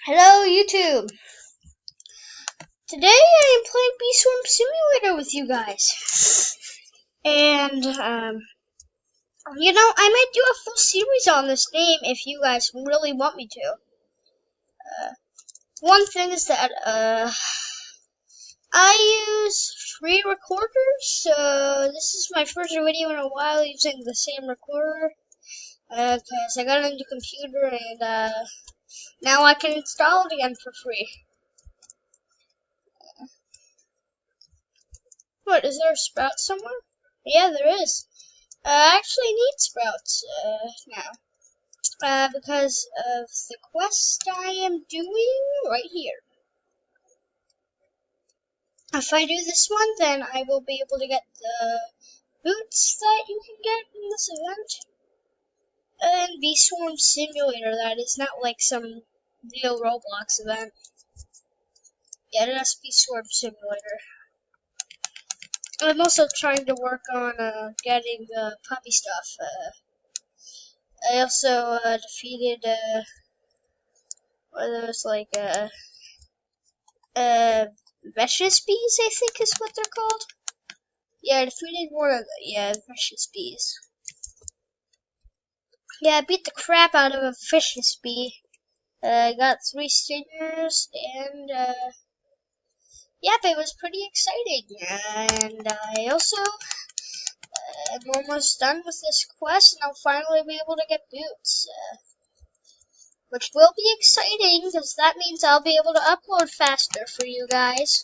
Hello YouTube! Today I am playing Bee Swarm Simulator with you guys. And, I might do a full series on this game if you guys really want me to. One thing is that, I use free recorders, so this is my first video in a while using the same recorder. Because I got a new computer and, now I can install it again for free. What, is there a sprout somewhere? Yeah, there is. I actually need sprouts now because of the quest I am doing right here. If I do this one, then I will be able to get the boots that you can get in this event. And Bee Swarm Simulator, that is not like some real Roblox event. Yeah, it is Bee Swarm Simulator. I'm also trying to work on getting the puppy stuff. I also defeated one of those like vicious bees, I think is what they're called. Yeah, I defeated one of the vicious bees. Yeah, I beat the crap out of a vicious bee. I got 3 stingers and yep, it was pretty exciting. And I also am almost done with this quest, and I'll finally be able to get boots. Which will be exciting, because that means I'll be able to upload faster for you guys.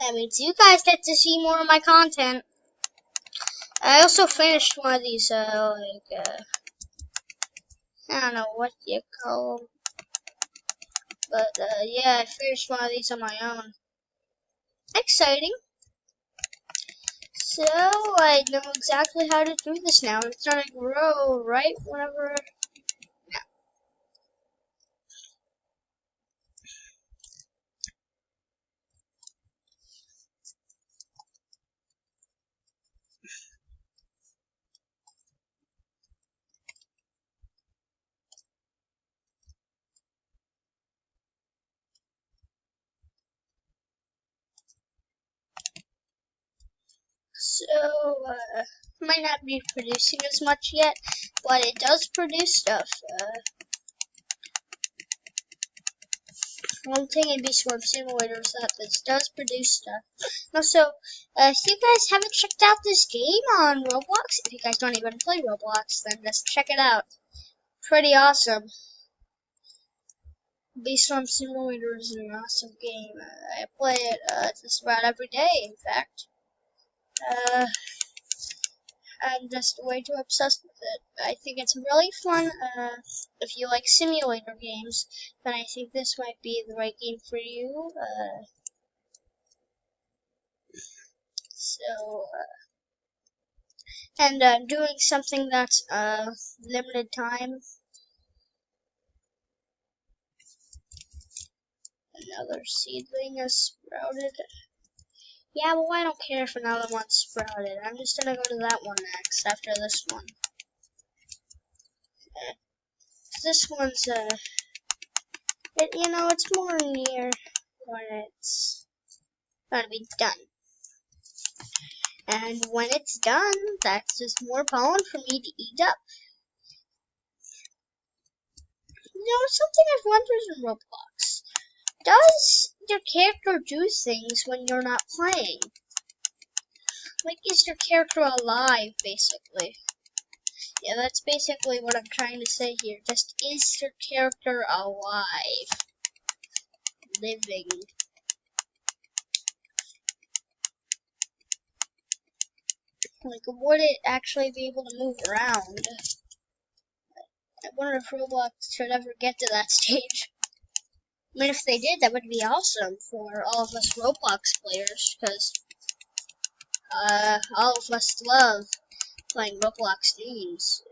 That means you guys get to see more of my content. I also finished one of these, I don't know what you call them. But, yeah, I finished one of these on my own. Exciting. So, I know exactly how to do this now. It's gonna grow right whenever... So, might not be producing as much yet, but it does produce stuff. One thing in Bee Swarm Simulator is that this does produce stuff. Also, if you guys haven't checked out this game on Roblox, if you guys don't even play Roblox, then just check it out. Pretty awesome. Bee Swarm Simulator is an awesome game. I play it just about every day, in fact. I'm just way too obsessed with it. I think it's really fun. If you like simulator games, then I think this might be the right game for you. And I'm doing something that's limited time. Another seedling is sprouted. Yeah, well, I don't care if another one's sprouted. I'm just gonna go to that one next after this one. This one's it's more near when it's gonna be done. And when it's done, that's just more pollen for me to eat up. Something I've wondered in Roblox. Does your character do things when you're not playing? Like, is your character alive, basically? Yeah, that's basically what I'm trying to say here. Just, is your character alive? Living. Like, would it actually be able to move around? I wonder if Roblox should ever get to that stage. I mean, if they did, that would be awesome for all of us Roblox players, because all of us love playing Roblox games.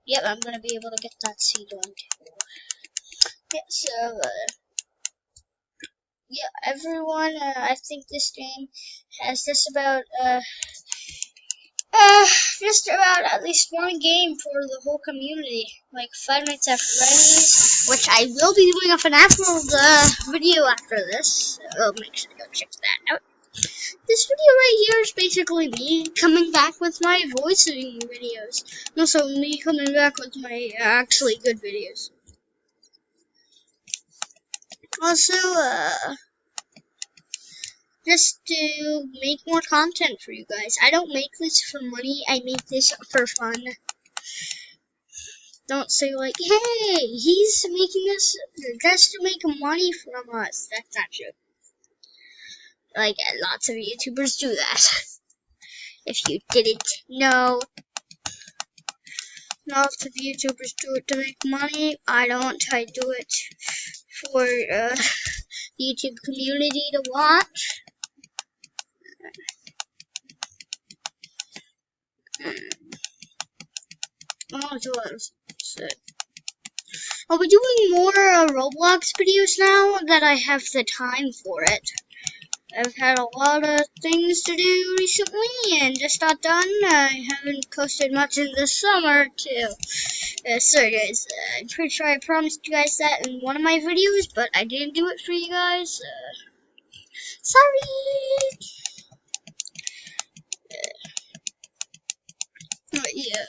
Yep, I'm gonna be able to get that seed one too. Yeah, so, yeah, everyone, I think this game has just about, Just about at least one game for the whole community, like Five Nights at Freddy's, which I will be doing a FNAF World video after this, so make sure to go check that out. This video right here is basically me coming back with my voicing videos, and also me coming back with my actually good videos. Also, just to make more content for you guys. I don't make this for money, I make this for fun. Don't say like, hey, he's making this just to make money from us. That's not true. Like, lots of YouTubers do that. If you didn't know, lots of YouTubers do it to make money. I don't. I do it for the YouTube community to watch. I'll be doing more Roblox videos now that I have the time for it. I've had a lot of things to do recently and just got done. I haven't posted much in the summer too. Sorry guys, I'm pretty sure I promised you guys that in one of my videos, but I didn't do it for you guys. Sorry! But yeah.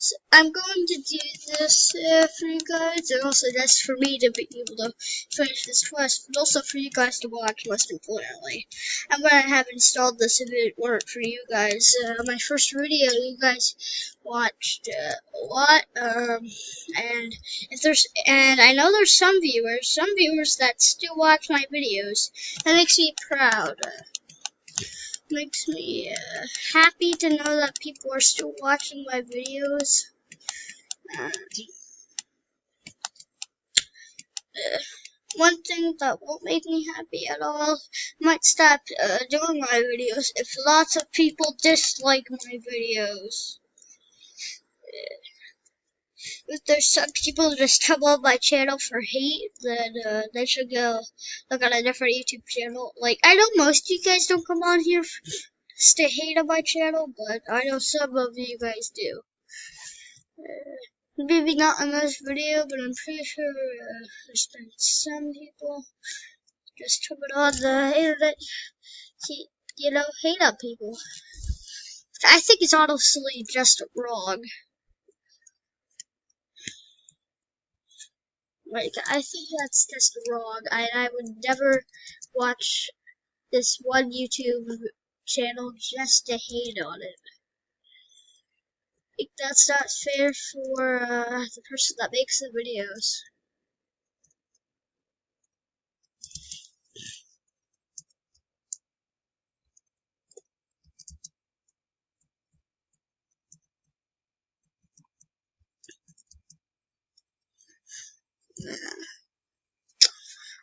So I'm going to do this for you guys, and also just for me to be able to finish this quest, but also for you guys to watch, most importantly. I'm going to have installed this if it weren't for you guys. My first video, you guys watched a lot, and I know there's some viewers that still watch my videos. That makes me proud. Makes me happy to know that people are still watching my videos. One thing that won't make me happy at all, might stop doing my videos if lots of people dislike my videos. If there's some people just come on my channel for hate, then they should go look at a different YouTube channel. Like, I know most of you guys don't come on here to hate on my channel, but I know some of you guys do. Maybe not in this video, but I'm pretty sure there's been some people just coming on the internet to, hate on people. I think it's honestly just wrong. Like, I think that's just wrong. I would never watch this one YouTube channel just to hate on it. Like, that's not fair for the person that makes the videos.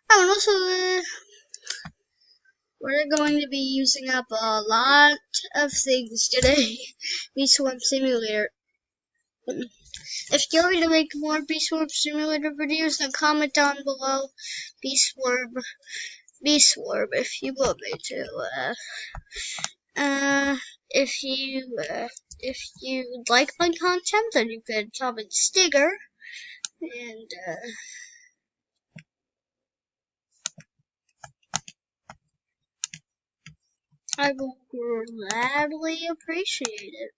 Oh, and also, we're going to be using up a lot of things today. Bee Swarm Simulator. If you're going to make more Bee Swarm Simulator videos, then comment down below Bee Swarm, if you want me to. If you like my content, then you can comment Stigger, and I will gladly appreciate it.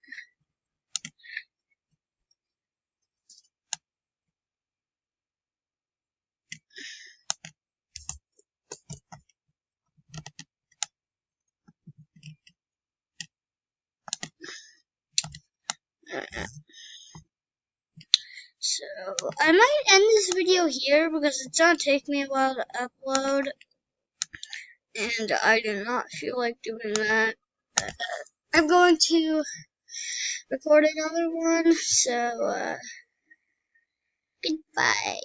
So, I might end this video here because it's gonna take me a while to upload, and I do not feel like doing that. I'm going to record another one, so, goodbye.